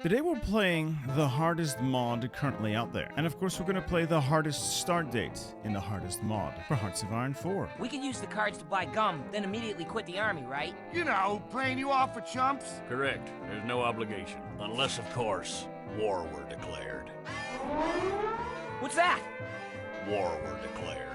Today we're playing the hardest mod currently out there. And of course we're gonna play the hardest start date in the hardest mod for Hearts of Iron 4. We can use the cards to buy gum, then immediately quit the army, right? You know, playing you off for chumps. Correct. There's no obligation. Unless, of course, war were declared. What's that? War were declared.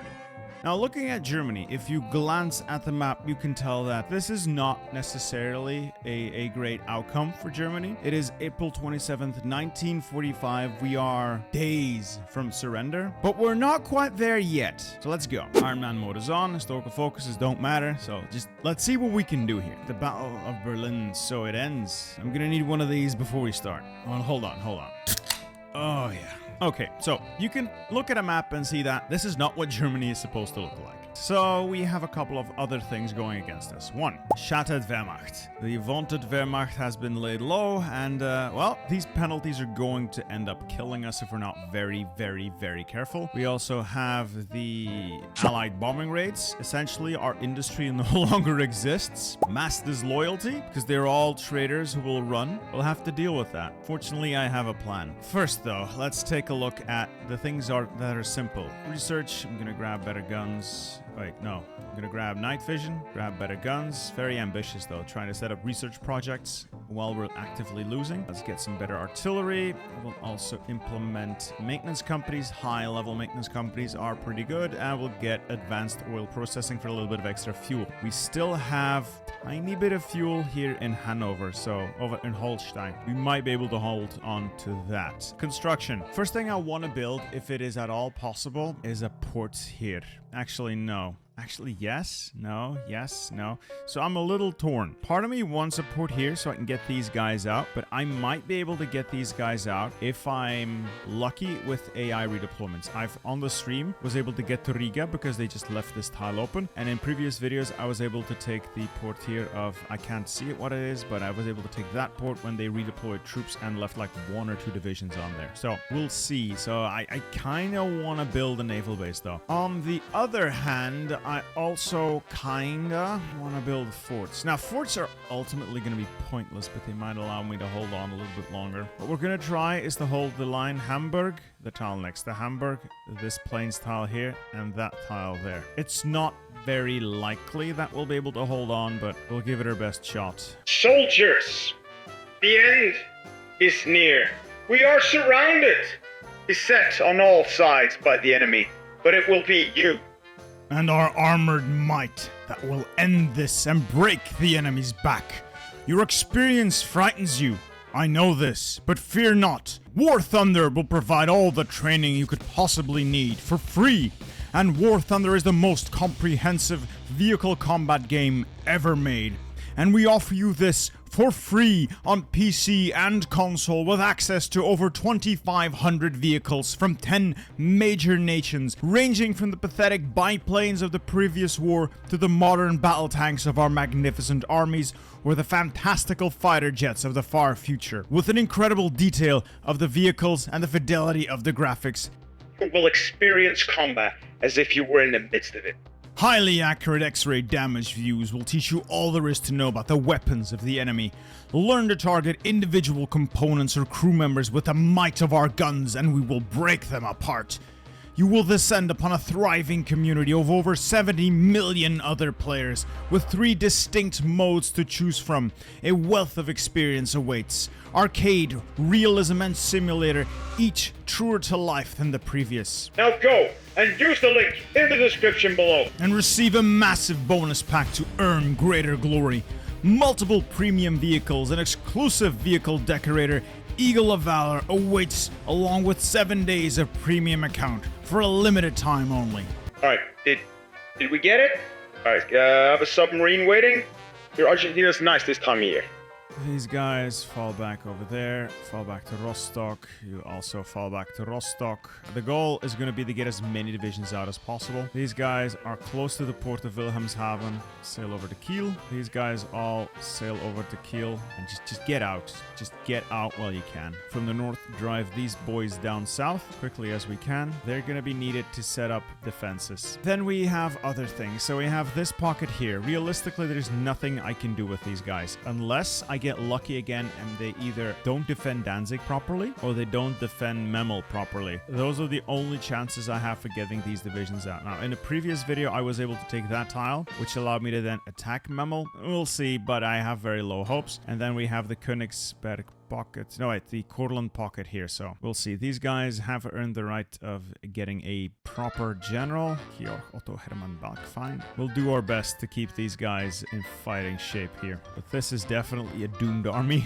Now looking at Germany, if you glance at the map, you can tell that this is not necessarily a great outcome for Germany. It is April 27th, 1945. We are days from surrender, but we're not quite there yet. So let's go. Iron Man mode is on. Historical focuses don't matter. So just let's see what we can do here. The Battle of Berlin, so it ends. I'm gonna need one of these before we start. Oh, hold on. Oh yeah. Okay, so you can look at a map and see that this is not what Germany is supposed to look like. So we have a couple of other things going against us. One, shattered Wehrmacht. The vaunted Wehrmacht has been laid low, and well, these penalties are going to end up killing us if we're not very, very, very careful. We also have the Allied bombing raids. Essentially, our industry no longer exists. Mass disloyalty, because they're all traitors who will run. We'll have to deal with that. Fortunately, I have a plan. First, though, let's take a look at the things that are simple. Research, I'm gonna grab better guns. Wait, no. I'm gonna grab night vision, grab better guns. Very ambitious though, trying to set up research projects while we're actively losing. Let's get some better artillery. We'll also implement maintenance companies. High-level maintenance companies are pretty good, and we'll get advanced oil processing for a little bit of extra fuel. We still have a tiny bit of fuel here in Hanover, so over in Holstein. We might be able to hold on to that. Construction. First thing I want to build, if it is at all possible, is a port here. Actually, no. Actually, yes, no, yes, no. So I'm a little torn. Part of me wants a port here so I can get these guys out, but I might be able to get these guys out if I'm lucky with AI redeployments. I've, on the stream, was able to get to Riga because they just left this tile open. And in previous videos, I was able to take the port here of, I can't see it what it is, but I was able to take that port when they redeployed troops and left like 1 or 2 divisions on there. So we'll see. So I kind of want to build a naval base though. On the other hand, I also kinda want to build forts. Now, forts are ultimately going to be pointless, but they might allow me to hold on a little bit longer. What we're going to try is to hold the line Hamburg, the tile next to Hamburg, this plains tile here, and that tile there. It's not very likely that we'll be able to hold on, but we'll give it our best shot. Soldiers, the end is near. We are surrounded, beset on all sides by the enemy, but it will be you. And our armored might that will end this and break the enemy's back. Your experience frightens you. I know this, but fear not. War Thunder will provide all the training you could possibly need for free. And War Thunder is the most comprehensive vehicle combat game ever made. And we offer you this for free on PC and console with access to over 2,500 vehicles from 10 major nations, ranging from the pathetic biplanes of the previous war to the modern battle tanks of our magnificent armies or the fantastical fighter jets of the far future, with an incredible detail of the vehicles and the fidelity of the graphics. You will experience combat as if you were in the midst of it. Highly accurate X-ray damage views will teach you all there is to know about the weapons of the enemy. Learn to target individual components or crew members with the might of our guns, and we will break them apart. You will descend upon a thriving community of over 70 million other players, with 3 distinct modes to choose from. A wealth of experience awaits. Arcade, realism, and simulator, each truer to life than the previous. Now go and use the link in the description below. And receive a massive bonus pack to earn greater glory. Multiple premium vehicles, an exclusive vehicle decorator, Eagle of Valor awaits, along with 7 days of premium account for a limited time only. Alright, did we get it? Alright, I have a submarine waiting. Here, Argentina's nice this time of year. These guys fall back over there, fall back to Rostock. You also fall back to Rostock. The goal is going to be to get as many divisions out as possible. These guys are close to the port of Wilhelmshaven. Sail over to Kiel. These guys all sail over to Kiel and just get out. Just get out while you can. From the north, drive these boys down south quickly as we can. They're going to be needed to set up defenses. Then we have other things. So we have this pocket here. Realistically, there's nothing I can do with these guys unless I get get lucky again and they either don't defend Danzig properly or they don't defend Memel properly. Those are the only chances I have for getting these divisions out. Now, in a previous video, I was able to take that tile, which allowed me to then attack Memel. We'll see, but I have very low hopes. And then we have the Königsberg pocket. No, wait, the Courland pocket here. So we'll see. These guys have earned the right of getting a proper general. Georg Otto Hermann Balk. Fine. We'll do our best to keep these guys in fighting shape here. But this is definitely a doomed army.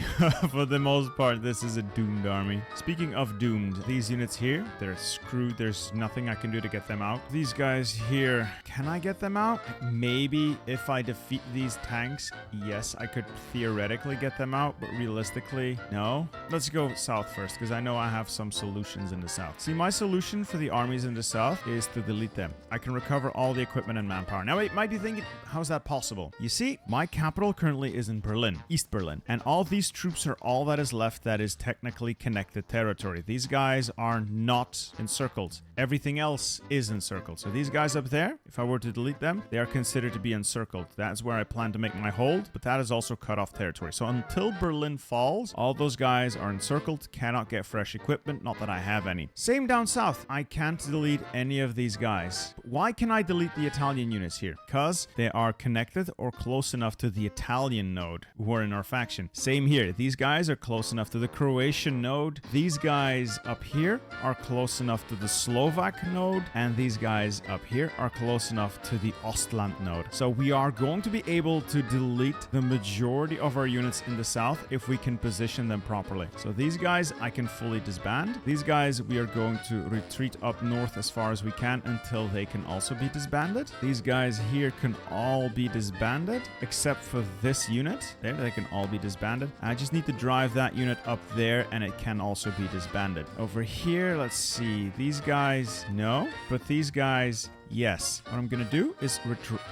For the most part, this is a doomed army. Speaking of doomed, these units here, they're screwed. There's nothing I can do to get them out. These guys here, can I get them out? Maybe if I defeat these tanks, yes, I could theoretically get them out, but realistically, no. Let's go south first, because I know I have some solutions in the south. See, my solution for the armies in the south is to delete them. I can recover all the equipment and manpower. Now, you might be thinking, how's that possible? You see, my capital currently is in Berlin, East Berlin, and all these troops are all that is left that is technically connected territory. These guys are not encircled. Everything else is encircled. So these guys up there, if I were to delete them, they are considered to be encircled. That's where I plan to make my hold, but that is also cut off territory. So until Berlin falls, all those guys are encircled, cannot get fresh equipment, not that I have any. Same down south. I can't delete any of these guys. But why can I delete the Italian units here? Because they are connected or close enough to the Italian node who are in our faction. Same here. These guys are close enough to the Croatian node. These guys up here are close enough to the Slovak node. And these guys up here are close enough to the Ostland node. So we are going to be able to delete the majority of our units in the south if we can position them properly. So these guys I can fully disband. These guys we are going to retreat up north as far as we can until they can also be disbanded. These guys here can all be disbanded except for this unit. There, they can all be disbanded. I just need to drive that unit up there and it can also be disbanded. Over here, let's see. These guys, no. But these guys, yes. What I'm going to do is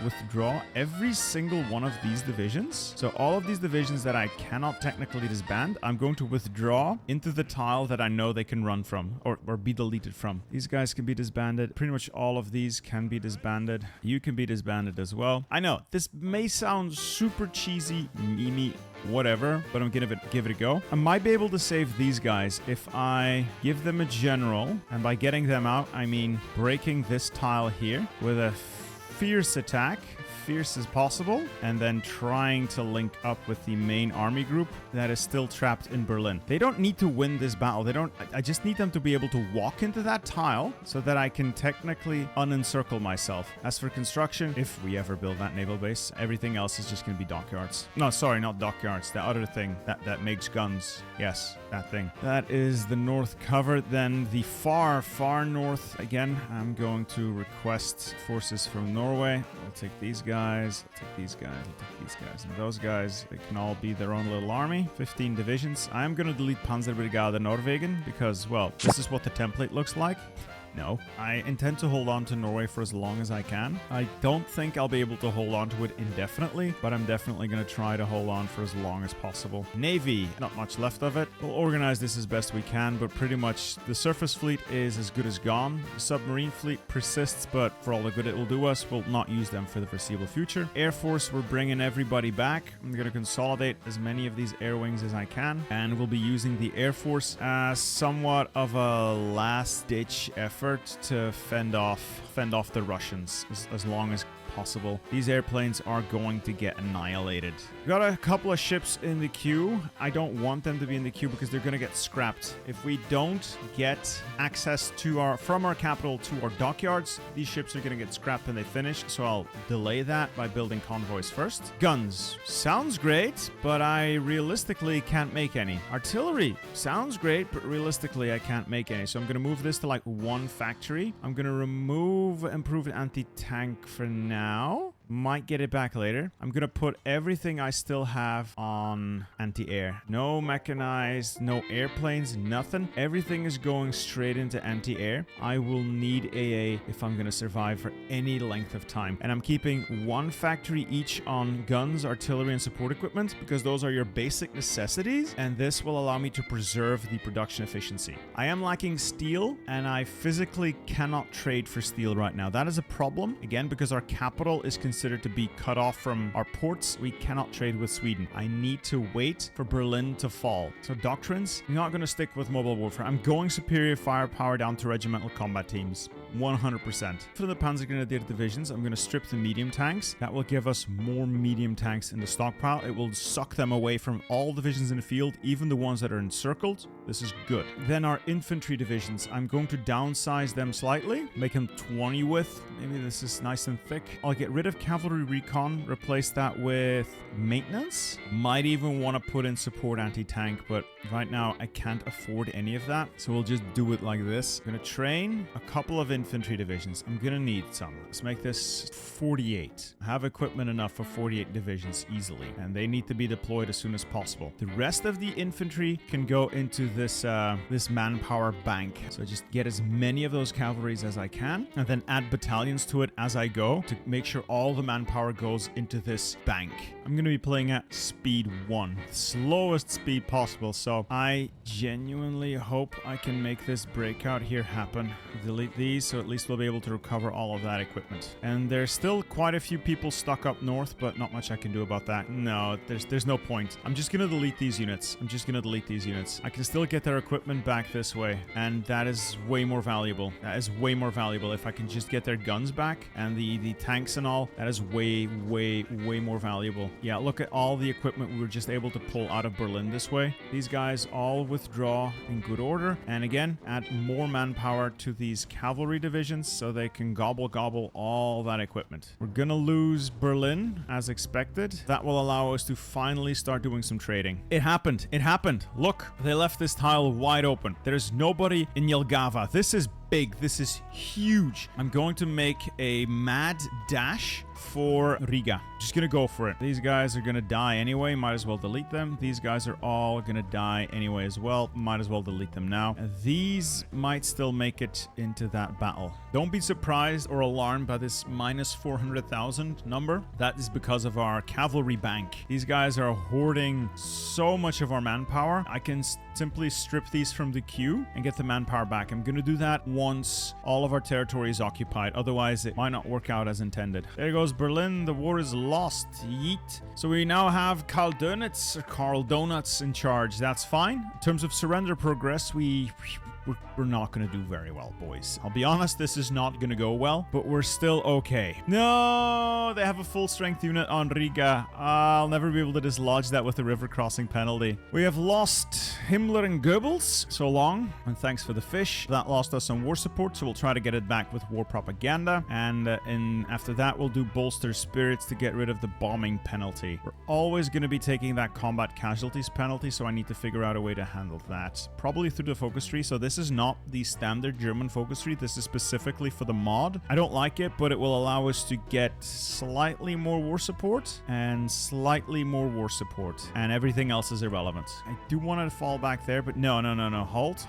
withdraw every single one of these divisions. So all of these divisions that I cannot technically disband, I'm going to withdraw into the tile that I know they can run from or be deleted from. These guys can be disbanded. Pretty much all of these can be disbanded. You can be disbanded as well. I know this may sound super cheesy, memey, whatever, but I'm gonna give it a go. I might be able to save these guys if I give them a general, and by getting them out, I mean breaking this tile here with a fierce attack, fierce as possible, and then trying to link up with the main army group that is still trapped in Berlin. They don't need to win this battle. I just need them to be able to walk into that tile so that I can technically unencircle myself. As for construction, if we ever build that naval base, everything else is just going to be dockyards. No, sorry, not dockyards. The other thing that makes guns. Yes, that thing. That is the north covered. Then the far, far north, again, I'm going to request forces from Norway. I'll take these guys. I'll take these guys. I'll take these guys. And those guys, they can all be their own little army. 15 divisions. I'm going to delete Panzerbrigade Norwegen because, well, this is what the template looks like. No. I intend to hold on to Norway for as long as I can. I don't think I'll be able to hold on to it indefinitely, but I'm definitely going to try to hold on for as long as possible. Navy, not much left of it. We'll organize this as best we can, but pretty much the surface fleet is as good as gone. The submarine fleet persists, but for all the good it will do us, we'll not use them for the foreseeable future. Air Force, we're bringing everybody back. I'm going to consolidate as many of these air wings as I can, and we'll be using the Air Force as somewhat of a last-ditch effort to fend off the Russians as long as possible. These airplanes are going to get annihilated. We got a couple of ships in the queue. I don't want them to be in the queue because they're going to get scrapped. If we don't get access to from our capital to our dockyards, these ships are going to get scrapped when they finish, so I'll delay that by building convoys first. Guns. Sounds great, but I realistically can't make any. Artillery. Sounds great, but realistically I can't make any. So I'm going to move this to like one factory. I'm going to remove improved anti-tank for now. Might get it back later. I'm gonna put everything I still have on anti-air. No mechanized, no airplanes, nothing. Everything is going straight into anti-air. I will need AA if I'm gonna survive for any length of time. And I'm keeping one factory each on guns, artillery, and support equipment because those are your basic necessities, and this will allow me to preserve the production efficiency. I am lacking steel, and I physically cannot trade for steel right now. That is a problem, again, because our capital is considered considered to be cut off from our ports. We cannot trade with Sweden. I need to wait for Berlin to fall. So doctrines, I'm not going to stick with mobile warfare. I'm going superior firepower down to regimental combat teams. 100%. For the Panzer Grenadier divisions, I'm going to strip the medium tanks. That will give us more medium tanks in the stockpile. It will suck them away from all divisions in the field, even the ones that are encircled. This is good. Then our infantry divisions, I'm going to downsize them slightly, make them 20 width. Maybe this is nice and thick. I'll get rid of cavalry recon, replace that with maintenance. Might even want to put in support anti-tank, but right now I can't afford any of that. So we'll just do it like this. I'm going to train a couple of infantry divisions. I'm going to need some. Let's make this 48. I have equipment enough for 48 divisions easily, and they need to be deployed as soon as possible. The rest of the infantry can go into this manpower bank. So just get as many of those cavalries as I can, and then add battalions to it as I go to make sure all the manpower goes into this bank. I'm going to be playing at speed 1, slowest speed possible. So I genuinely hope I can make this breakout here happen. Delete these, so at least we'll be able to recover all of that equipment. And there's still quite a few people stuck up north, but not much I can do about that. No, there's no point. I'm just going to delete these units. I can still get their equipment back this way, and that is way more valuable. If I can just get their guns back and the tanks and all, that is way more valuable. Yeah, look at all the equipment we were just able to pull out of Berlin this way. These guys all withdraw in good order, and again, add more manpower to these cavalry divisions so they can gobble all that equipment. We're gonna lose Berlin as expected. That will allow us to finally start doing some trading. It happened. Look, they left this tile wide open. There's nobody in Jelgava. This is big. This is huge. I'm going to make a mad dash for Riga. Just gonna go for it. These guys are gonna die anyway. Might as well delete them. These guys are all gonna die anyway as well. Might as well delete them now. These might still make it into that battle. Don't be surprised or alarmed by this minus 400,000 number. That is because of our cavalry bank. These guys are hoarding so much of our manpower. I can simply strip these from the queue and get the manpower back. I'm gonna do that once all of our territory is occupied. Otherwise, it might not work out as intended. There goes Berlin. The war is lost. Yeet. So we now have Karl Donuts in charge. That's fine. In terms of surrender progress, we're not going to do very well, boys. I'll be honest, this is not going to go well, but we're still okay. No, they have a full strength unit on Riga. I'll never be able to dislodge that with the river crossing penalty. We have lost Himmler and Goebbels. So long, and thanks for the fish. That lost us some war support, so we'll try to get it back with war propaganda. And after that, we'll do bolster spirits to get rid of the bombing penalty. We're always going to be taking that combat casualties penalty, so I need to figure out a way to handle that. Probably through the focus tree. So this is not the standard German focus tree. This is specifically for the mod. I don't like it, but it will allow us to get slightly more war support and slightly more war support, and everything else is irrelevant. I do want to fall back there, but no. Halt.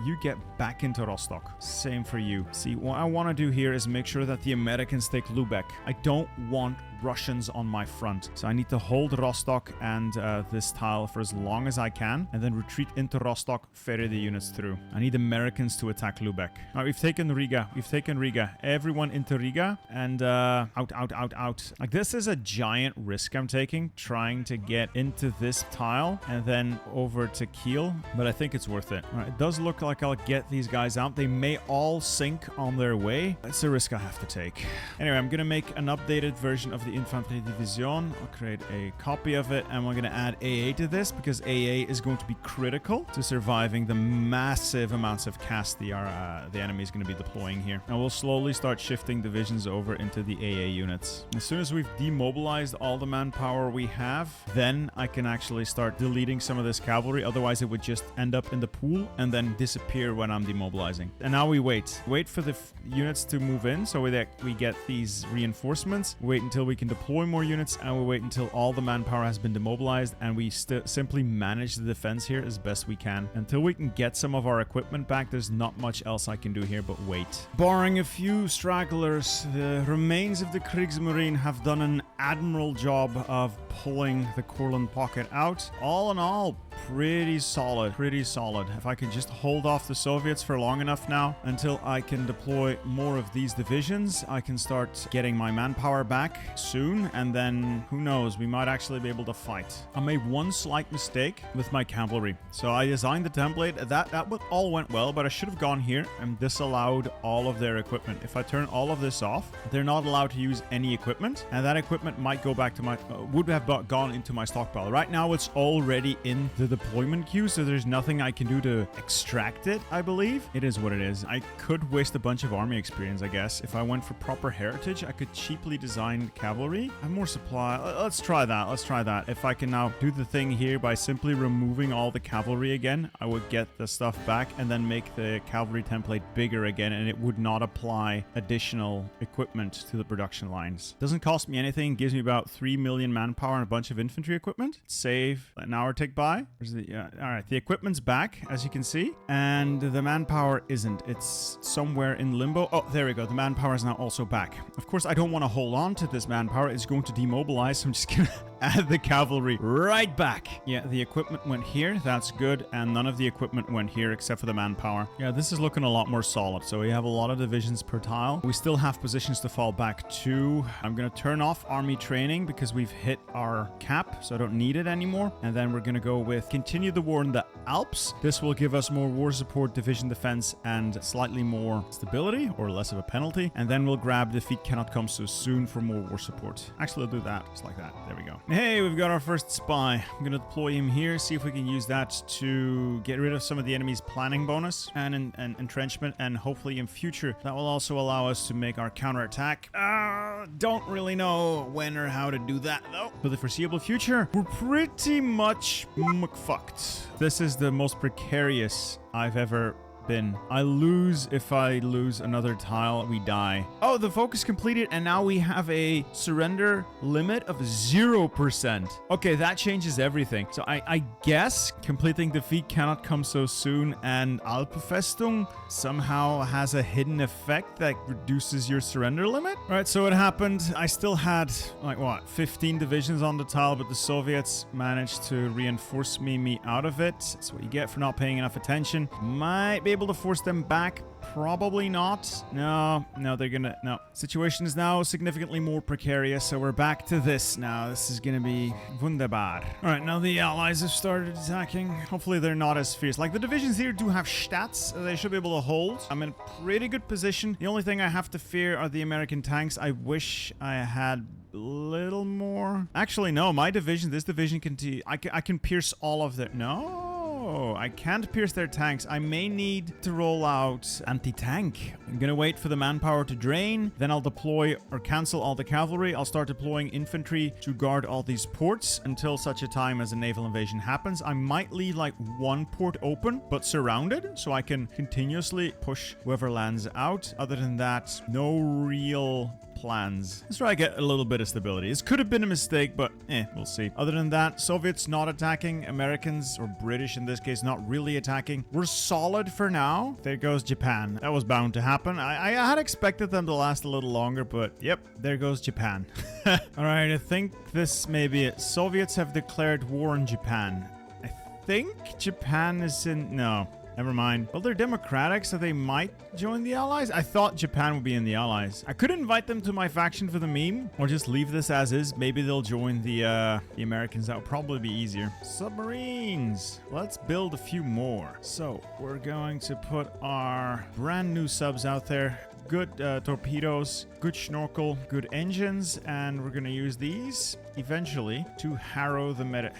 You get back into Rostock. Same for you. See, what I want to do here is make sure that the Americans take Lubeck. I don't want Russians on my front. So I need to hold Rostock and this tile for as long as I can, and then retreat into Rostock, ferry the units through. I need Americans to attack Lubeck. All right, we've taken Riga. Everyone into Riga, and out. Like, this is a giant risk I'm taking, trying to get into this tile and then over to Kiel, but I think it's worth it. All right, it does look like I'll get these guys out. They may all sink on their way. It's a risk I have to take. Anyway, I'm gonna make an updated version of the Infanterie Division. I'll create a copy of it, and we're going to add AA to this because AA is going to be critical to surviving the massive amounts of cast the enemy is going to be deploying here. And we'll slowly start shifting divisions over into the AA units. As soon as we've demobilized all the manpower we have, then I can actually start deleting some of this cavalry. Otherwise, it would just end up in the pool and then disappear when I'm demobilizing. And now we wait for the units to move in so we get these reinforcements. Wait until we can deploy more units, and we wait until all the manpower has been demobilized, and we simply manage the defense here as best we can. Until we can get some of our equipment back, there's not much else I can do here but wait. Barring a few stragglers, the remains of the Kriegsmarine have done an admirable job of pulling the Courland pocket out. All in all, pretty solid, pretty solid. If I can just hold off the Soviets for long enough now until I can deploy more of these divisions, I can start getting my manpower back soon, and then who knows, we might actually be able to fight. I made one slight mistake with my cavalry. So I designed the template, that all went well, but I should have gone here and disallowed all of their equipment. If I turn all of this off, they're not allowed to use any equipment, and that equipment might go back to my, would have gone into my stockpile. Right now it's already in the deployment queue, so there's nothing I can do to extract it, I believe. It is what it is. I could waste a bunch of army experience, I guess. If I went for proper heritage, I could cheaply design cavalry. I have more supply. Let's try that. Let's try that. If I can now do the thing here by simply removing all the cavalry again, I would get the stuff back and then make the cavalry template bigger again, and it would not apply additional equipment to the production lines. Doesn't cost me anything. Gives me about 3 million manpower and a bunch of infantry equipment. Save an hour tick by. Where's the, all right, the equipment's back, as you can see, and the manpower isn't. It's somewhere in limbo. Oh, there we go. The manpower is now also back. Of course, I don't want to hold on to this manpower. It's going to demobilize, so I'm just gonna add the cavalry right back. Yeah, the equipment went here. That's good. And none of the equipment went here except for the manpower. Yeah, this is looking a lot more solid. So we have a lot of divisions per tile. We still have positions to fall back to. I'm going to turn off army training because we've hit our cap, so I don't need it anymore. And then we're going to go with continue the war in the Alps. This will give us more war support, division defense, and slightly more stability, or less of a penalty. And then we'll grab defeat cannot come so soon for more war support. Actually, I'll do that just like that. There we go. Hey, we've got our first spy. I'm going to deploy him here, see if we can use that to get rid of some of the enemy's planning bonus and entrenchment, and hopefully in future that will also allow us to make our counterattack. Don't really know when or how to do that though. For the foreseeable future, we're pretty much fucked. This is the most precarious I've ever been. I lose. If I lose another tile, we die. Oh, the focus completed, and now we have a surrender limit of 0%. Okay, that changes everything. So I guess completing defeat cannot come so soon, and Alpefestung somehow has a hidden effect that reduces your surrender limit. All right, so it happened. I still had like what, 15 divisions on the tile, but the Soviets managed to reinforce me out of it. That's what you get for not paying enough attention. Might be able to force them back. Probably not. No, they're gonna... No. Situation is now significantly more precarious, so we're back to this now. This is gonna be wunderbar. Alright, now the Allies have started attacking. Hopefully they're not as fierce. Like, the divisions here do have stats they should be able to hold. I'm in a pretty good position. The only thing I have to fear are the American tanks. I wish I had a little more. Actually, no. My division, this division can... I can pierce all of their... No. I can't pierce their tanks. I may need to roll out anti-tank. I'm gonna wait for the manpower to drain. Then I'll deploy or cancel all the cavalry. I'll start deploying infantry to guard all these ports until such a time as a naval invasion happens. I might leave like one port open, but surrounded, so I can continuously push whoever lands out. Other than that, no real plans. Let's try to get a little bit of stability. This could have been a mistake, but we'll see. Other than that, Soviets not attacking, Americans, or British in this case, not really attacking. We're solid for now. There goes Japan. That was bound to happen. I had expected them to last a little longer, but yep, there goes Japan. All right, I think this may be it. Soviets have declared war on Japan. I think Japan is in... No. Never mind. Well, they're democratic, so they might join the Allies. I thought Japan would be in the Allies. I could invite them to my faction for the meme, or just leave this as is. Maybe they'll join the Americans. That would probably be easier. Submarines. Let's build a few more. So we're going to put our brand new subs out there. Good torpedoes, good snorkel, good engines, and we're gonna use these eventually to harrow the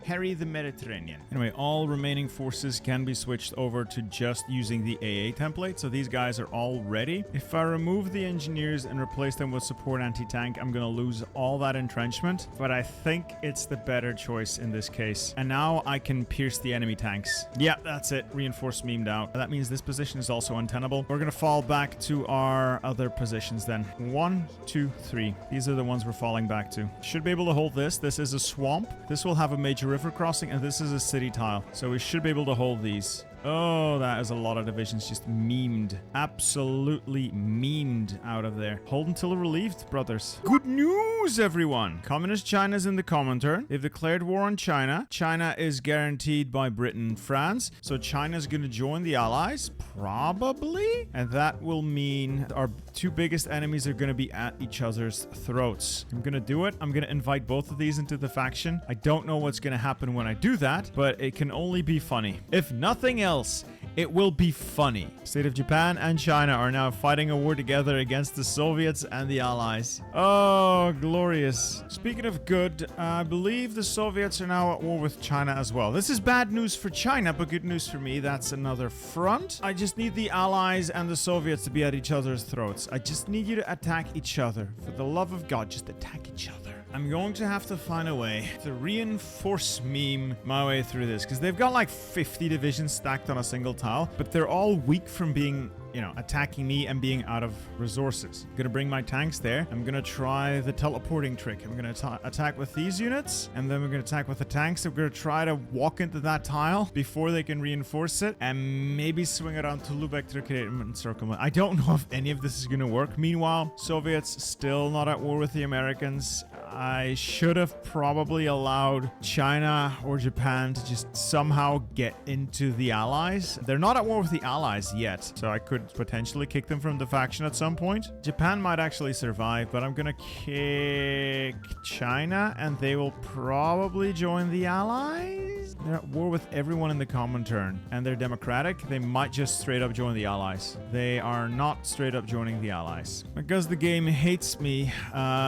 Harry the Mediterranean. Anyway, all remaining forces can be switched over to just using the AA template, so these guys are all ready. If I remove the engineers and replace them with support anti-tank, I'm gonna lose all that entrenchment, but I think it's the better choice in this case. And now I can pierce the enemy tanks. Yeah, that's it. Reinforce memed out. That means this position is also untenable. We're gonna fall back to our other positions then. 1, 2, 3. These are the ones we're falling back to. Should be able to hold this. This is a swamp. This will have a major river crossing, and this is a city tile. So we should be able to hold these. Oh, that is a lot of divisions just memed. Absolutely memed out of there. Hold until relieved, brothers. Good news, everyone. Communist China's in the Comintern. They've declared war on China. China is guaranteed by Britain and France. So China's going to join the Allies, probably. And that will mean our two biggest enemies are going to be at each other's throats. I'm going to do it. I'm going to invite both of these into the faction. I don't know what's going to happen when I do that, but it can only be funny. If nothing else, it will be funny. State of Japan and China are now fighting a war together against the Soviets and the Allies. Oh, glorious. Speaking of good, I believe the Soviets are now at war with China as well. This is bad news for China, but good news for me. That's another front. I just need the Allies and the Soviets to be at each other's throats. I just need you to attack each other. For the love of God, just attack each other. I'm going to have to find a way to reinforce meme my way through this, because they've got like 50 divisions stacked on a single tile, but they're all weak from being, you know, attacking me and being out of resources. I'm gonna bring my tanks there. I'm gonna try the teleporting trick. I'm gonna attack with these units, and then we're gonna attack with the tanks. I'm gonna try to walk into that tile before they can reinforce it, and maybe swing around to Lubeck to create a circle. I don't know if any of this is gonna work. Meanwhile, Soviets still not at war with the Americans. I should have probably allowed China or Japan to just somehow get into the Allies. They're not at war with the Allies yet, so I could potentially kick them from the faction at some point. Japan might actually survive, but I'm gonna kick China, and they will probably join the Allies. They're at war with everyone in the Comintern, and they're democratic. They might just straight up join the Allies. They are not straight up joining the Allies. Because the game hates me,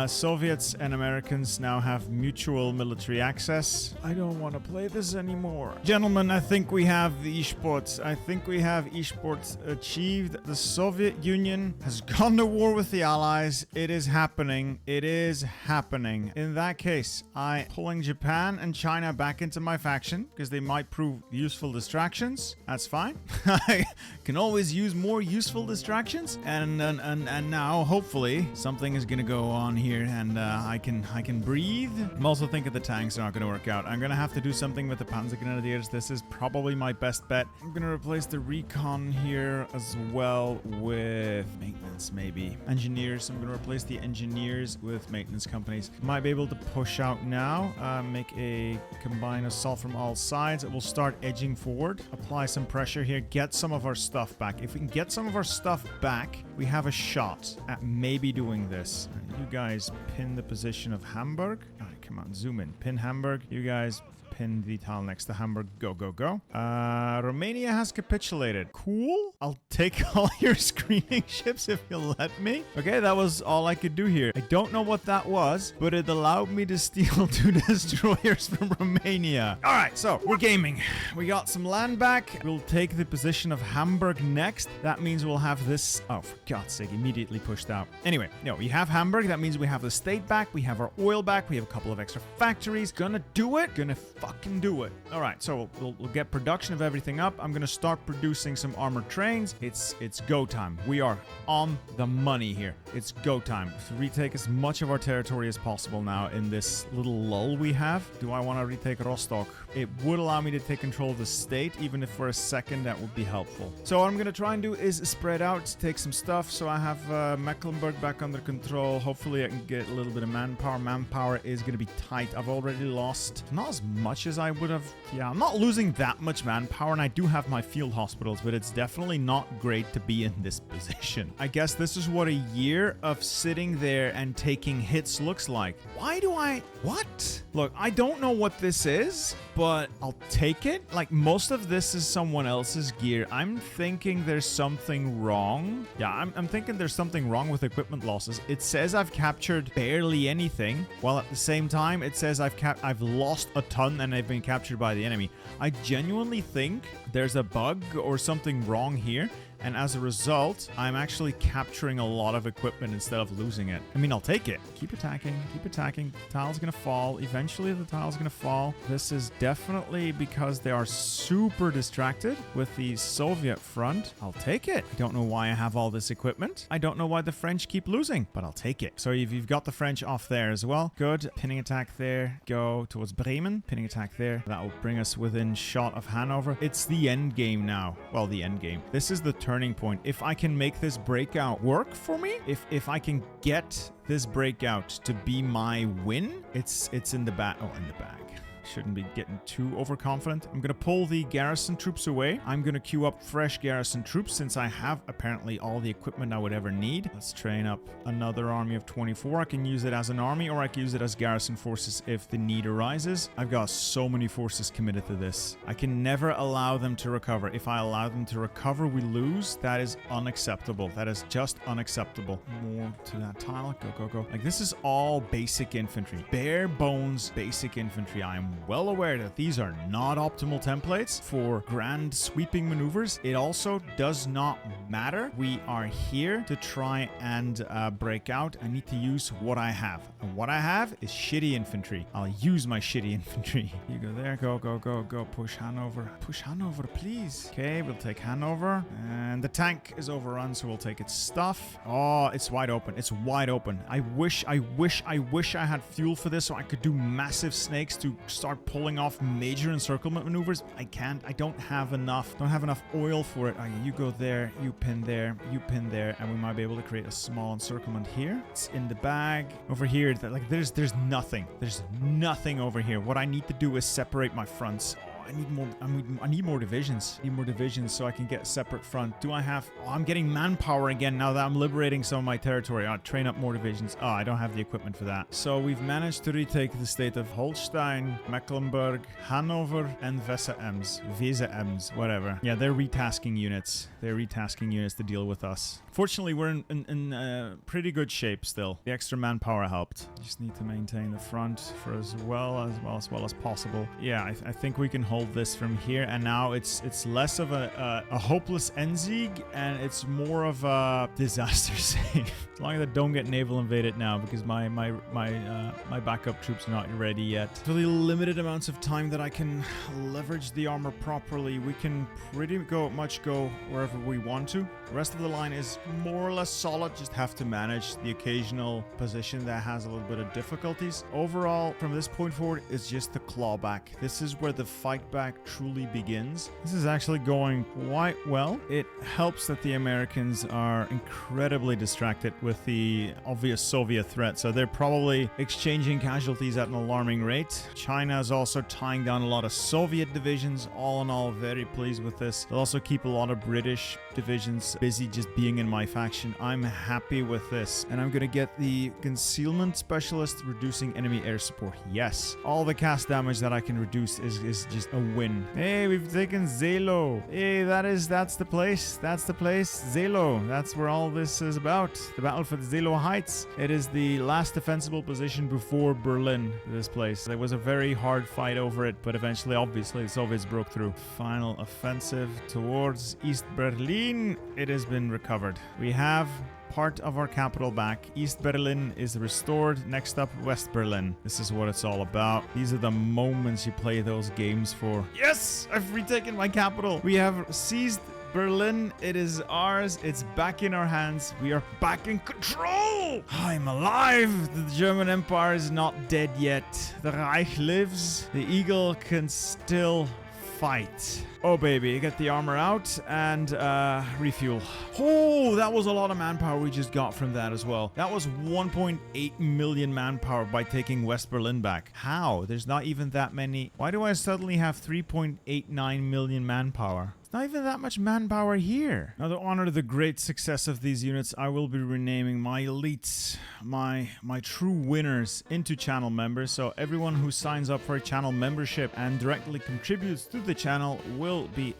Soviets and Americans now have mutual military access. I don't want to play this anymore. Gentlemen, I think we have the esports. I think we have esports achieved. The Soviet Union has gone to war with the Allies. It is happening. It is happening. In that case, I'm pulling Japan and China back into my faction because they might prove useful distractions. That's fine. I can always use more useful distractions. And now, hopefully, something is going to go on here, and I can breathe. I'm also thinking the tanks are not going to work out. I'm going to have to do something with the Panzergrenadiers. This is probably my best bet. I'm going to replace the recon here as well with maintenance, maybe. Engineers. I'm going to replace the engineers with maintenance companies. Might be able to push out now. Make a combined assault from all sides. It will start edging forward. Apply some pressure here. Get some of our stuff back. If we can get some of our stuff back, we have a shot at maybe doing this. You guys pin the position of Hamburg. All right, come on, zoom in. Pin Hamburg. You guys pin the tile next to Hamburg. Go, go, go. Romania has capitulated. Cool. I'll take all your screening ships if you'll let me. Okay, that was all I could do here. I don't know what that was, but it allowed me to steal 2 destroyers from Romania. All right, so we're gaming. We got some land back. We'll take the position of Hamburg next. That means we'll have this... Oh, for God's sake, immediately pushed out. Anyway, no, we have Hamburg. That means we have the state back. We have our oil back. We have a couple of extra factories. Gonna do it. Gonna fucking do it. All right, so we'll get production of everything up. I'm gonna start producing some armored trains. It's go time. We are on the money here. It's go time to retake as much of our territory as possible now in this little lull we have. Do I want to retake Rostock? It would allow me to take control of the state, even if for a second that would be helpful. So what I'm gonna try and do is spread out, take some stuff. So I have Mecklenburg back under control. Hopefully I can get a little bit of manpower. Manpower is gonna be tight. I've already lost not as much as I would have. Yeah, I'm not losing that much manpower, and I do have my field hospitals, but it's definitely not great to be in this position. I guess this is what a year of sitting there and taking hits looks like. Why do I... What? Look, I don't know what this is, but I'll take it. Like, most of this is someone else's gear. I'm thinking there's something wrong. Yeah, I'm thinking there's something wrong with equipment losses. It says I've captured barely anything, while at the same time it says I've lost a ton and I've been captured by the enemy. I genuinely think there's a bug or something wrong here. And as a result, I'm actually capturing a lot of equipment instead of losing it. I mean, I'll take it. Keep attacking, keep attacking. The tile's gonna fall. Eventually, the tile's gonna fall. This is definitely because they are super distracted with the Soviet front. I'll take it. I don't know why I have all this equipment. I don't know why the French keep losing, but I'll take it. So if you've got the French off there as well, good. Pinning attack there. Go towards Bremen. Pinning attack there. That will bring us within shot of Hanover. It's the end game now. Well, the end game. This is the turning point. If I can make this breakout work for me, if I can get this breakout to be my win, it's in the bag. Oh, in the bag. Shouldn't be getting too overconfident. I'm going to pull the garrison troops away. I'm going to queue up fresh garrison troops since I have apparently all the equipment I would ever need. Let's train up another army of 24. I can use it as an army or I can use it as garrison forces if the need arises. I've got so many forces committed to this. I can never allow them to recover. If I allow them to recover, we lose. That is unacceptable. That is just unacceptable. More to that tile. Go, go, go. Like, this is all basic infantry. Bare bones basic infantry. I am well aware that these are not optimal templates for grand sweeping maneuvers. It also does not matter. We are here to try and break out. I need to use what I have. And what I have is shitty infantry. I'll use my shitty infantry. You go there. Go, go, go, go. Push Hanover. Push Hanover, please. Okay, we'll take Hanover. And the tank is overrun, so we'll take its stuff. Oh, it's wide open. It's wide open. I wish I had fuel for this so I could do massive snakes to start pulling off major encirclement maneuvers. I can't. I don't have enough. Don't have enough oil for it. Okay, you go there, you pin there, you pin there, and we might be able to create a small encirclement here. It's in the bag. Over here, like there's nothing. There's nothing over here. What I need to do is separate my fronts. I need more. I need more divisions. I need more divisions so I can get a separate front. Do I have? Oh, I'm getting manpower again now that I'm liberating some of my territory. I'll train up more divisions. Oh, I don't have the equipment for that. So we've managed to retake the state of Holstein, Mecklenburg, Hanover, and Weser-Ems. Weser-Ems, whatever. Yeah, they're retasking units. They're retasking units to deal with us. Fortunately, we're in pretty good shape still. The extra manpower helped. Just need to maintain the front for as well as possible. Yeah, I think we can hold this from here, and now it's less of a hopeless Endsieg, and it's more of a disaster save. As long as I don't get naval invaded now, because my backup troops are not ready yet. Really limited amounts of time that I can leverage the armor properly. We can pretty much go wherever we want to. The rest of the line is more or less solid. Just have to manage the occasional position that has a little bit of difficulties. Overall, from this point forward, it's just the clawback. This is where the fight back truly begins. This is actually going quite well. It helps that the Americans are incredibly distracted with the obvious Soviet threat, so they're probably exchanging casualties at an alarming rate. China is also tying down a lot of Soviet divisions. All in all, very pleased with this. They'll also keep a lot of British divisions busy just being in my faction. I'm happy with this, and I'm gonna get the concealment specialist reducing enemy air support. Yes, all the cast damage that I can reduce is just a win. Hey, we've taken Zelo. Hey, that's the place. That's the place. Zelo. That's where all this is about. The battle for the Zelo Heights. It is the last defensible position before Berlin, this place. There was a very hard fight over it, but eventually, obviously, the Soviets broke through. Final offensive towards East Berlin. It has been recovered. We have part of our capital back. East Berlin is restored. Next up, West Berlin. This is what it's all about. These are the moments you play those games for. Yes! I've retaken my capital. We have seized Berlin. It is ours. It's back in our hands. We are back in control. I'm alive. The German Empire is not dead yet. The Reich lives. The Eagle can still fight. Oh baby, get the armor out and refuel. Oh, that was a lot of manpower we just got from that as well. That was 1.8 million manpower by taking West Berlin back. How? There's not even that many. Why do I suddenly have 3.89 million manpower? Not even that much manpower here. Now, to honor the great success of these units, I will be renaming my elites, my true winners, into channel members. So everyone who signs up for a channel membership and directly contributes to the channel will be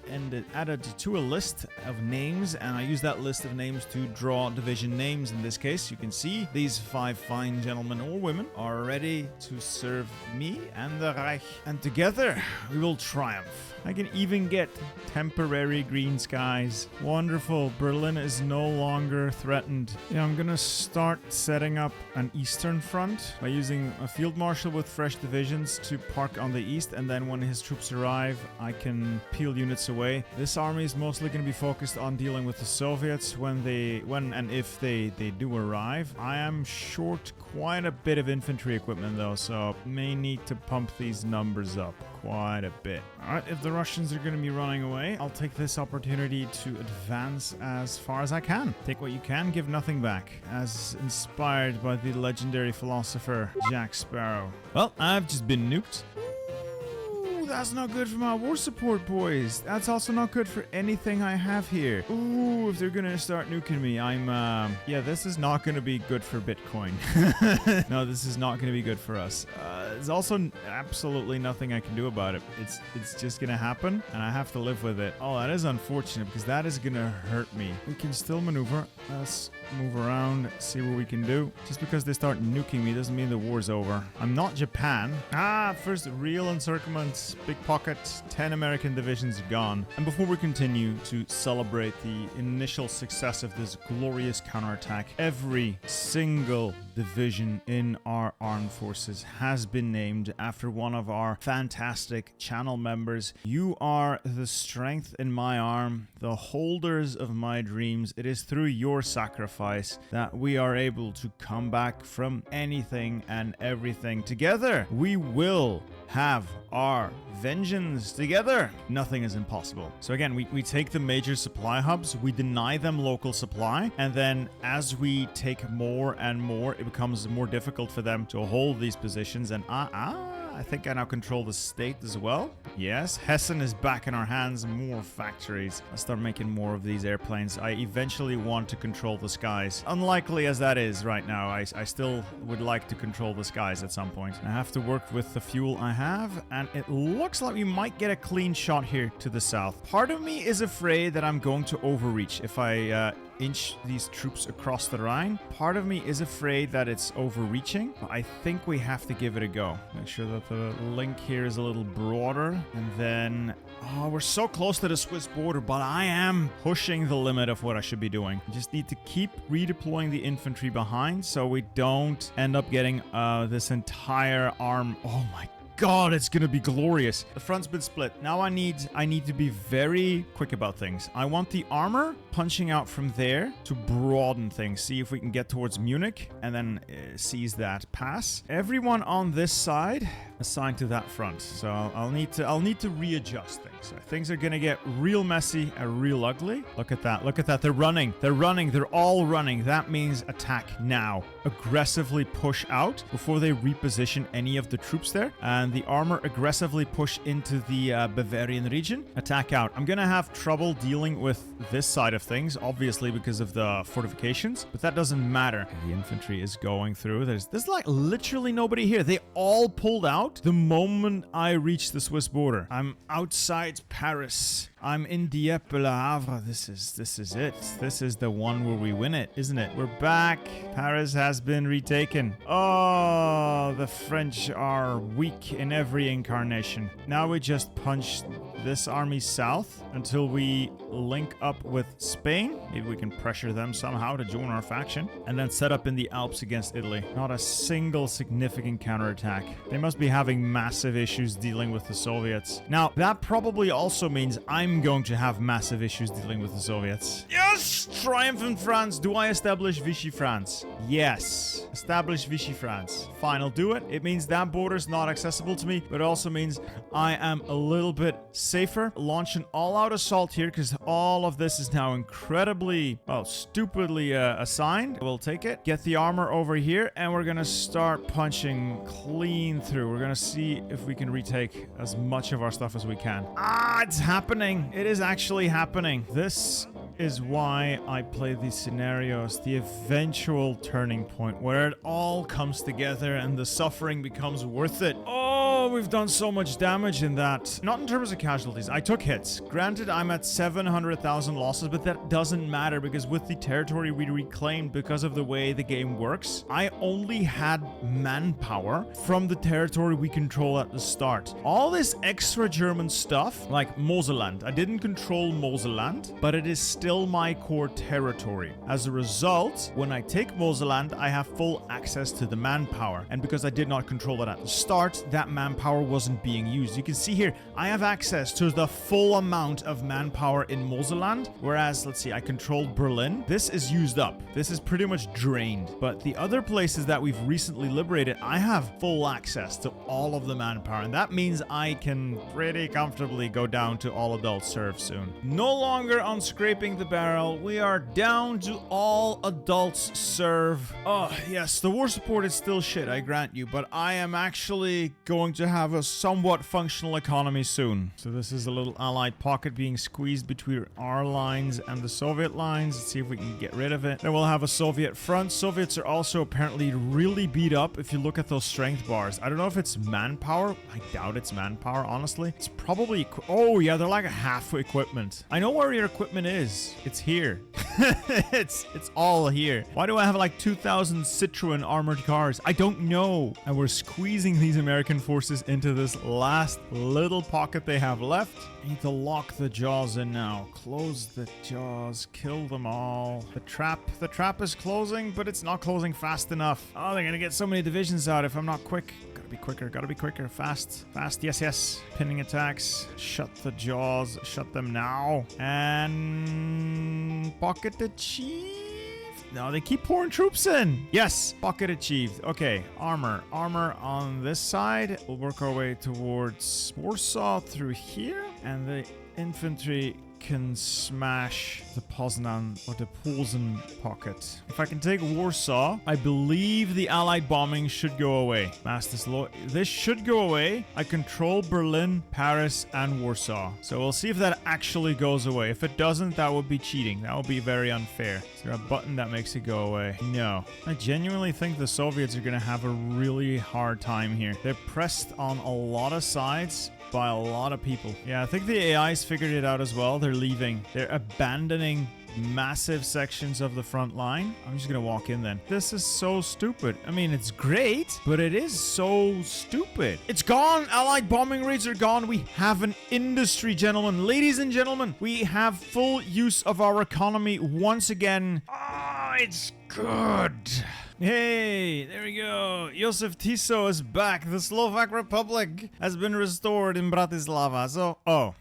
added to a list of names, and I use that list of names to draw division names. In this case, you can see these 5 fine gentlemen or women are ready to serve me and the Reich, and together we will triumph. I can even get temp temporary green skies. Wonderful. Berlin is no longer threatened. Yeah, I'm gonna start setting up an eastern front by using a field marshal with fresh divisions to park on the east, and then when his troops arrive, I can peel units away. This army is mostly going to be focused on dealing with the Soviets when and if they do arrive. I am short quite a bit of infantry equipment though, so may need to pump these numbers up quite a bit. Alright, if the Russians are going to be running away, I'll take this opportunity to advance as far as I can. Take what you can, give nothing back, as inspired by the legendary philosopher Jack Sparrow. Well, I've just been nuked. That's not good for my war support, boys. That's also not good for anything I have here. Ooh, if they're gonna start nuking me, yeah, this is not gonna be good for Bitcoin. No, this is not gonna be good for us. There's also absolutely nothing I can do about it. It's just gonna happen, and I have to live with it. Oh, that is unfortunate, because that is gonna hurt me. We can still maneuver. Let's move around, see what we can do. Just because they start nuking me doesn't mean the war's over. I'm not Japan. First real encirclement. Big pocket, 10 American divisions gone. And before we continue to celebrate the initial success of this glorious counterattack, every single division in our armed forces has been named after one of our fantastic channel members. You are the strength in my arm, the holders of my dreams. It is through your sacrifice that we are able to come back from anything and everything. Together, we will have our vengeance. Together, nothing is impossible. So again, we take the major supply hubs, we deny them local supply, and then as we take more and more, it becomes more difficult for them to hold these positions. And I think I now control the state as well. Yes, Hessen is back in our hands. More factories. I'll start making more of these airplanes. I eventually want to control the skies. Unlikely as that is right now, I still would like to control the skies at some point. I have to work with the fuel I have, and it looks like we might get a clean shot here to the south. Part of me is afraid that I'm going to overreach if I inch these troops across the Rhine. Part of me is afraid that it's overreaching, but I think we have to give it a go. Make sure that the link here is a little broader, and then we're so close to the Swiss border, but I am pushing the limit of what I should be doing. I just need to keep redeploying the infantry behind so we don't end up getting this entire arm. Oh my God, it's gonna be glorious. The front's been split. Now I need to be very quick about things. I want the armor punching out from there to broaden things. See if we can get towards Munich and then seize that pass. Everyone on this side assigned to that front. So I'll need to readjust things. So things are gonna get real messy and real ugly. Look at that. Look at that. They're running. They're running. They're all running. That means attack now. Aggressively push out before they reposition any of the troops there. And the armor aggressively push into the Bavarian region. Attack out. I'm gonna have trouble dealing with this side of things, obviously because of the fortifications, but that doesn't matter. The infantry is going through. There's like literally nobody here. They all pulled out the moment I reached the Swiss border. I'm outside Paris. I'm in Dieppe, Le Havre. This is it. This is the one where we win it, isn't it? We're back. Paris has been retaken. Oh, the French are weak in every incarnation. Now we just punch this army south until we link up with Spain. Maybe we can pressure them somehow to join our faction. And then set up in the Alps against Italy. Not a single significant counterattack. They must be having massive issues dealing with the Soviets. Now, that probably also means I'm going to have massive issues dealing with the Soviets. Yes! Triumphant France. Do I establish Vichy France? Yes. Establish Vichy France. Fine, I'll do it. It means that border's not accessible to me, but it also means I am a little bit safer. Launch an all-out assault here because all of this is now incredibly, well, stupidly assigned. We'll take it. Get the armor over here, and we're gonna start punching clean through. We're gonna see if we can retake as much of our stuff as we can. It's happening. It is actually happening. This is why I play these scenarios, the eventual turning point where it all comes together and the suffering becomes worth it. Oh, we've I've done so much damage in that. Not in terms of casualties. I took hits. Granted, I'm at 700,000 losses, but that doesn't matter because with the territory we reclaimed, because of the way the game works, I only had manpower from the territory we control at the start. All this extra German stuff, like Moselland, I didn't control Moselland, but it is still my core territory. As a result, when I take Moselland, I have full access to the manpower. And because I did not control it at the start, that manpower wasn't being used. You can see here, I have access to the full amount of manpower in Moselland, whereas, let's see, I controlled Berlin. This is used up. This is pretty much drained. But the other places that we've recently liberated, I have full access to all of the manpower, and that means I can pretty comfortably go down to all adult serve soon. No longer on scraping the barrel, we are down to all adults serve. Oh, yes, the war support is still shit, I grant you, but I am actually going to have a somewhat functional economy soon. So this is a little allied pocket being squeezed between our lines and the Soviet lines. Let's see if we can get rid of it. Then we'll have a Soviet front. Soviets are also apparently really beat up if you look at those strength bars. I don't know if it's manpower. I doubt it's manpower, honestly. It's probably... Oh, yeah, they're like a half equipment. I know where your equipment is. It's here. it's all here. Why do I have like 2,000 Citroen armored cars? I don't know. And we're squeezing these American forces into this last little pocket they have left. I need to lock the jaws in now. Close the jaws. Kill them all. The trap is closing, but it's not closing fast enough. Oh, they're gonna get so many divisions out if I'm not quick. Gotta be quicker. Fast. Yes. Pinning attacks. Shut the jaws. Shut them now. And... pocket achieved? No, they keep pouring troops in. Yes, pocket achieved. Okay, armor on this side. We'll work our way towards Warsaw through here. And the infantry can smash the Poznan or the Posen pocket. If I can take Warsaw, I believe the Allied bombing should go away. This should go away. I control Berlin, Paris, and Warsaw. So we'll see if that actually goes away. If it doesn't, that would be cheating. That would be very unfair. Is there a button that makes it go away? No. I genuinely think the Soviets are going to have a really hard time here. They're pressed on a lot of sides by a lot of people. Yeah, I think the AIs figured it out as well. They're leaving. They're abandoning massive sections of the front line. I'm just gonna walk in then. This is so stupid. I mean, it's great, but it is so stupid. It's gone. Allied bombing raids are gone. We have an industry, gentlemen. Ladies and gentlemen, we have full use of our economy once again. Ah, it's good. Hey, there we go. Josef Tiso is back. The Slovak Republic has been restored in Bratislava. So, oh.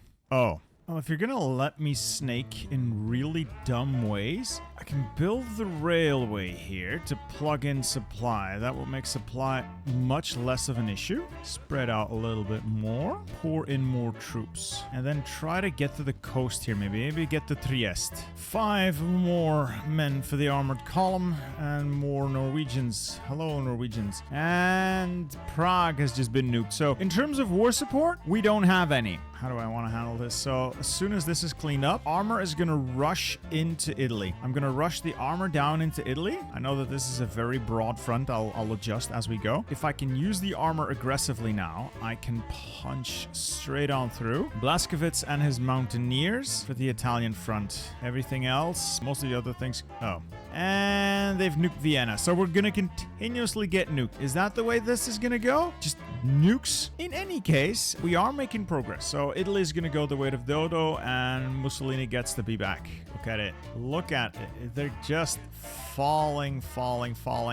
Well, if you're gonna let me snake in really dumb ways, I can build the railway here to plug in supply. That will make supply much less of an issue. Spread out a little bit more. Pour in more troops. And then try to get to the coast here, maybe get to Trieste. 5 more men for the armored column and more Norwegians. Hello, Norwegians. And Prague has just been nuked. So in terms of war support, we don't have any. How do I want to handle this? So as soon as this is cleaned up, armor is going to rush into Italy. I'm going to rush the armor down into Italy. I know that this is a very broad front. I'll adjust as we go. If I can use the armor aggressively now, I can punch straight on through. Blaskovitz and his mountaineers for the Italian front. Everything else, most of the other things... Oh. And they've nuked Vienna. So we're going to continuously get nuked. Is that the way this is going to go? Just nukes? In any case, we are making progress. So Italy is going to go the way of Dodo and Mussolini gets to be back. Look at it. Look at it. They're just falling,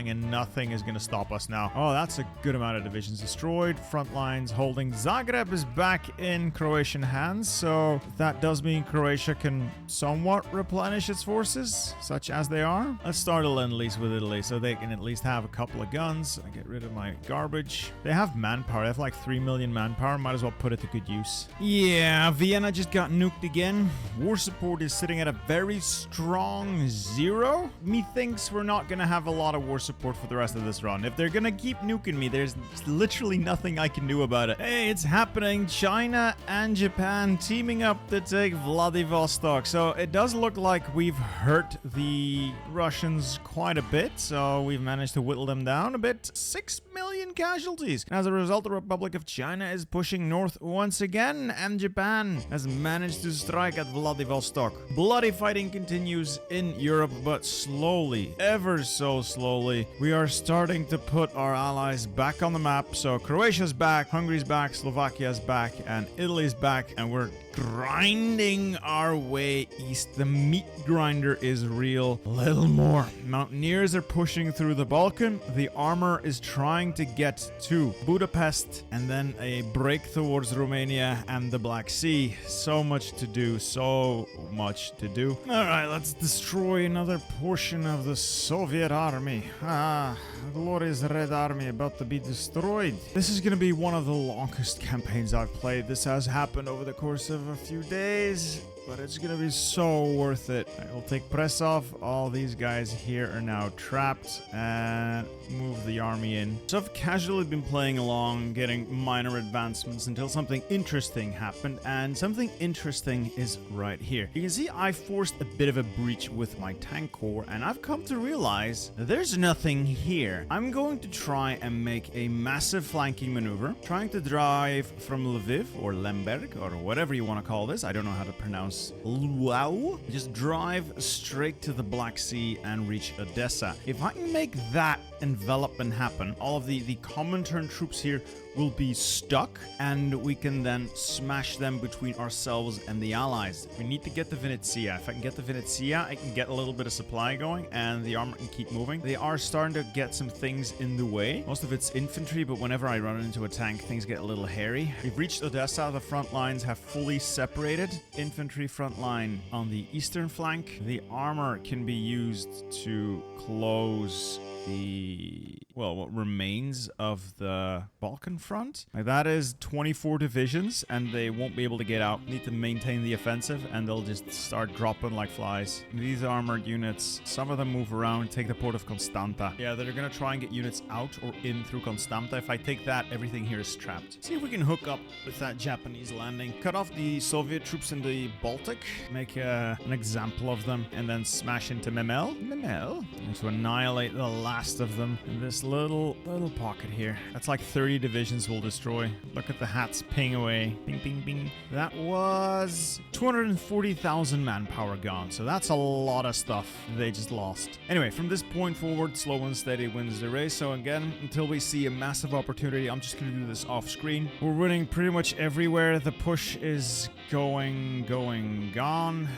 and nothing is going to stop us now. Oh, that's a good amount of divisions destroyed. Front lines holding. Zagreb is back in Croatian hands, so that does mean Croatia can somewhat replenish its forces, such as they are. Let's start a lend-lease with Italy, so they can at least have a couple of guns. I get rid of my garbage. They have manpower. They have like 3 million manpower. Might as well put it to good use. Yeah, Vienna just got nuked again. War support is sitting at a very strong 0. Methinks we're not gonna have a lot of war support for the rest of this run. If they're gonna keep nuking me, there's literally nothing I can do about it. Hey, it's happening. China and Japan teaming up to take Vladivostok. So it does look like we've hurt the Russians quite a bit. So we've managed to whittle them down a bit. 6 million casualties. As a result, the Republic of China is pushing north once again, and Japan has managed to strike at Vladivostok. Bloody fighting continues in Europe, but slowly, ever so slowly, we are starting to put our allies back on the map. So Croatia's back, Hungary's back, Slovakia's back, and Italy's back, and we're grinding our way east. The meat grinder is real. A little more. Mountaineers are pushing through the Balkan. The armor is trying to get to Budapest, and then a break towards Romania and the Black Sea. So much to do. So much to do. Alright, let's destroy another portion of the Soviet army. Ah, the glorious Red Army about to be destroyed. This is going to be one of the longest campaigns I've played. This has happened over the course of a few days, but it's gonna be so worth it. I will take press off. All these guys here are now trapped, and move the army in. So I've casually been playing along, getting minor advancements until something interesting happened, and something interesting is right here. You can see I forced a bit of a breach with my tank corps, and I've come to realize there's nothing here. I'm going to try and make a massive flanking maneuver, trying to drive from Lviv or Lemberg or whatever you want to call this. I don't know how to pronounce Luau. Just drive straight to the Black Sea and reach Odessa. If I can make that envelopment happen, all of the Comintern troops here will be stuck, and we can then smash them between ourselves and the allies. We need to get the Venetia. If I can get the Venetia, I can get a little bit of supply going, and the armor can keep moving. They are starting to get some things in the way. Most of it's infantry, but whenever I run into a tank, things get a little hairy. We've reached Odessa. The front lines have fully separated. Infantry front line on the eastern flank. The armor can be used to close the, well, what remains of the Balkan front. Like, that is 24 divisions, and they won't be able to get out. Need to maintain the offensive, and they'll just start dropping like flies. These armored units, some of them move around, take the port of Constanta. Yeah, they're gonna try and get units out or in through Constanta. If I take that, everything here is trapped. See if we can hook up with that Japanese landing. Cut off the Soviet troops in the Baltic, make an example of them, and then smash into Memel. And to annihilate the last of them in this little pocket here. That's like 30 divisions we'll destroy. Look at the hats ping away. Bing, bing, bing. That was 240,000 manpower gone. So that's a lot of stuff they just lost. Anyway, from this point forward, slow and steady wins the race. So again, until we see a massive opportunity, I'm just going to do this off screen. We're winning pretty much everywhere. The push is gone.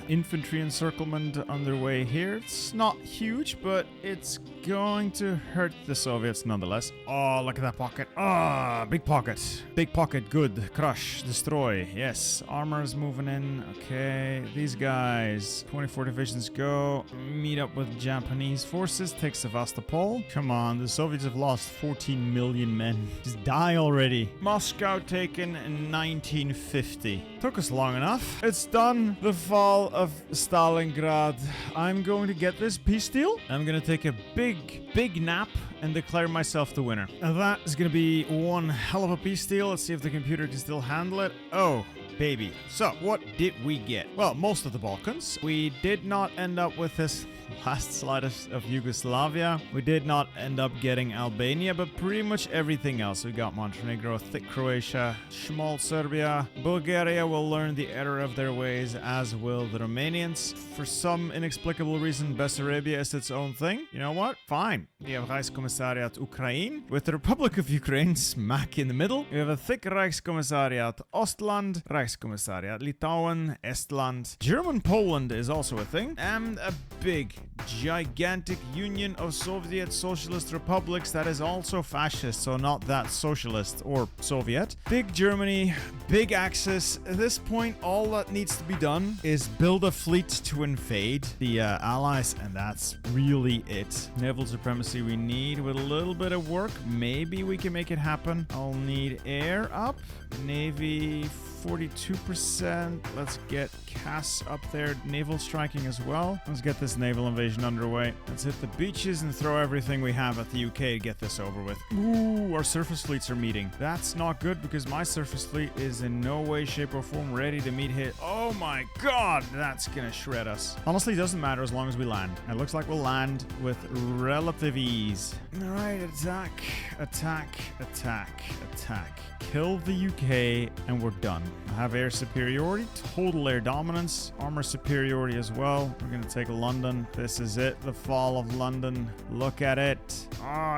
Infantry encirclement underway here. It's not huge, but it's going to hurt the Soviets nonetheless. Oh, look at that pocket. Ah, big pocket. Big pocket. Good. Crush. Destroy. Yes. Armor's moving in. Okay. These guys. 24 divisions go. Meet up with Japanese forces. Take Sevastopol. Come on. The Soviets have lost 14 million men. Just die already. Moscow taken in 1950. Took us long enough. It's done. The fall of Stalingrad. I'm going to get this peace deal. I'm going to take a big nap and declare myself the winner. Now that is going to be one hell of a peace deal. Let's see if the computer can still handle it. Oh, baby. So, what did we get? Well, most of the Balkans. We did not end up with this last slide of Yugoslavia. We did not end up getting Albania, but pretty much everything else. We got Montenegro, thick Croatia, small Serbia. Bulgaria will learn the error of their ways, as will the Romanians. For some inexplicable reason, Bessarabia is its own thing. You know what? Fine. We have Reichskommissariat Ukraine, with the Republic of Ukraine smack in the middle. We have a thick Reichskommissariat Ostland, Reichskommissariat Litauen, Estland. German Poland is also a thing, and a big, gigantic union of Soviet Socialist republics that is also fascist, so not that socialist or Soviet. Big Germany, big Axis. At this point, all that needs to be done is build a fleet to invade the allies, and that's really it. Naval supremacy we need. With a little bit of work, maybe we can make it happen. I'll need air up, navy 42%. Let's get Cass up there. Naval striking as well. Let's get this naval invasion underway. Let's hit the beaches and throw everything we have at the UK to get this over with. Ooh, our surface fleets are meeting. That's not good because my surface fleet is in no way, shape, or form ready to meet hit. Oh my god, that's gonna shred us. Honestly, it doesn't matter as long as we land. It looks like we'll land with relative ease. Alright, attack, attack, attack, attack. Kill the UK and we're done. I have air superiority, total air dominance, armor superiority as well. We're gonna take London. This is it, the fall of London. Look at it.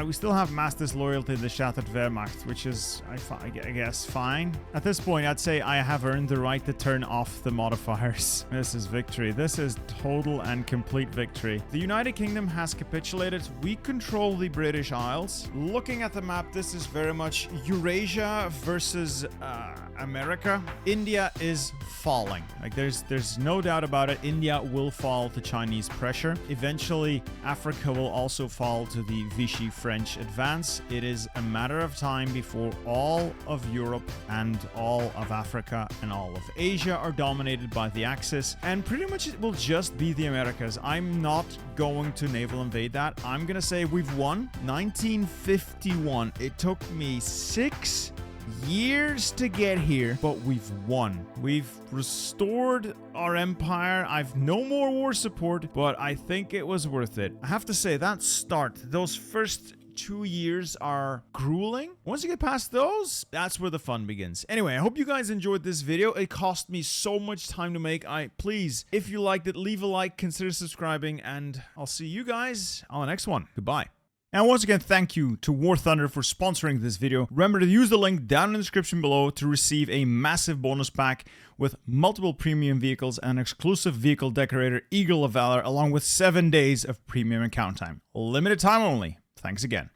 We still have mass disloyalty to the Shattered Wehrmacht, which is, I guess, fine. At this point, I'd say I have earned the right to turn off the modifiers. This is victory. This is total and complete victory. The United Kingdom has capitulated. We control the British Isles. Looking at the map, this is very much Eurasia versus America. India is falling. Like there's no doubt about it. India will fall to Chinese pressure. Eventually, Africa will also fall to the Vichy French advance. It is a matter of time before all of Europe and all of Africa and all of Asia are dominated by the Axis, and pretty much it will just be the Americas. I'm not going to naval invade that. I'm gonna say we've won. 1951. It took me 6 years to get here, but we've won. We've restored our empire. I've no more war support, but I think it was worth it. I have to say, that start, those first 2 years are grueling. Once you get past those, that's where the fun begins. Anyway, I hope you guys enjoyed this video. It cost me so much time to make. Please, if you liked it, leave a like, consider subscribing, and I'll see you guys on the next one. Goodbye. And once again, thank you to War Thunder for sponsoring this video. Remember to use the link down in the description below to receive a massive bonus pack with multiple premium vehicles and an exclusive vehicle decorator, Eagle of Valor, along with 7 days of premium account time. Limited time only. Thanks again.